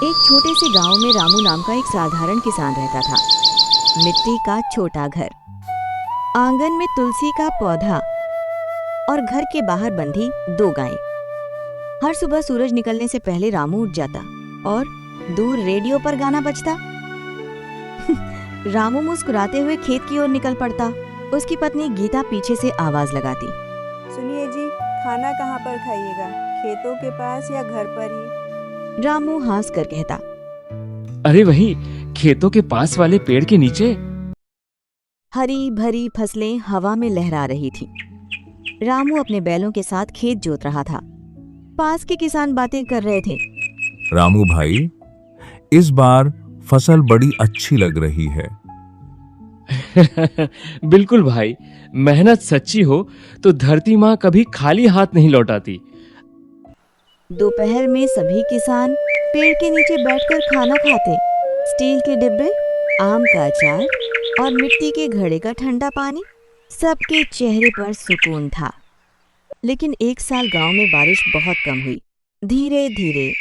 एक छोटे से गांव में रामू नाम का एक साधारण किसान रहता था। मिट्टी का छोटा घर, आंगन में तुलसी का पौधा और घर के बाहर बंधी 2 गायें। हर सुबह सूरज निकलने से पहले रामू उठ जाता और दूर रेडियो पर गाना बजता। रामू मुस्कुराते हुए खेत की ओर निकल पड़ता। उसकी पत्नी गीता पीछे से आवाज लगाती, सुनिए जी, खाना कहाँ पर खाइएगा, खेतों के पास या घर पर ही? रामू हंस कर कहता, अरे वही खेतों के पास वाले पेड़ के नीचे। हरी भरी फसलें हवा में लहरा रही थीं। रामू अपने बैलों के साथ खेत जोत रहा था। पास के किसान बातें कर रहे थे। रामू भाई, इस बार फसल बड़ी अच्छी लग रही है। बिल्कुल भाई, मेहनत सच्ची हो तो धरती माँ कभी खाली हाथ नहीं लौटाती। दोपहर में सभी किसान पेड़ के नीचे बैठकर खाना खाते। स्टील के डिब्बे, आम का अचार और मिट्टी के घड़े का ठंडा पानी, सबके चेहरे पर सुकून था। लेकिन एक साल गांव में बारिश बहुत कम हुई। धीरे धीरे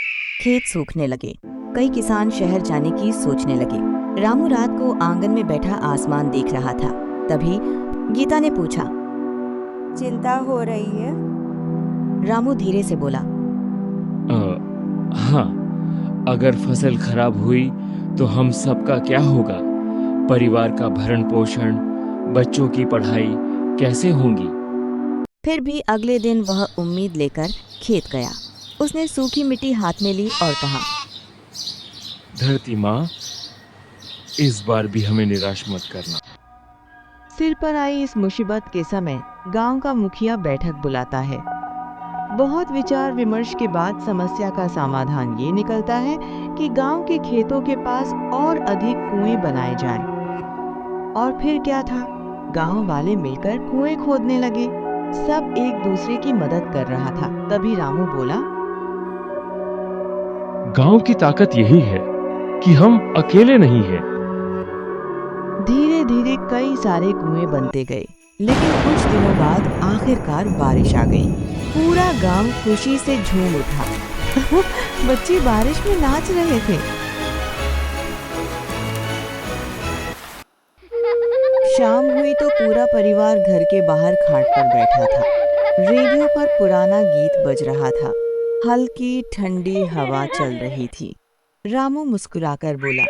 खेत सूखने लगे। कई किसान शहर जाने की सोचने लगे। रामू रात को आंगन में बैठा आसमान देख रहा था। तभी गीता ने पूछा, चिंता हो रही है? रामू धीरे से बोला, हाँ, अगर फसल खराब हुई तो हम सबका क्या होगा? परिवार का भरण पोषण, बच्चों की पढ़ाई कैसे होंगी? फिर भी अगले दिन वह उम्मीद लेकर खेत गया। उसने सूखी मिट्टी हाथ में ली और कहा, धरती माँ, इस बार भी हमें निराश मत करना। सिर पर आई इस मुसीबत के समय गांव का मुखिया बैठक बुलाता है। बहुत विचार विमर्श के बाद समस्या का समाधान ये निकलता है कि गांव के खेतों के पास और अधिक कुएं बनाए जाएं। और फिर क्या था, गांव वाले मिलकर कुएं खोदने लगे। सब एक दूसरे की मदद कर रहा था। तभी रामू बोला, गांव की ताकत यही है कि हम अकेले नहीं हैं। धीरे धीरे कई सारे कुएं बनते गए। लेकिन कुछ दिनों बाद आखिरकार बारिश आ गई। पूरा गांव खुशी से झूम उठा। बच्चे बारिश में नाच रहे थे। शाम हुई तो पूरा परिवार घर के बाहर खाट पर बैठा था। रेडियो पर पुराना गीत बज रहा था। हल्की ठंडी हवा चल रही थी। रामू मुस्कुराकर बोला,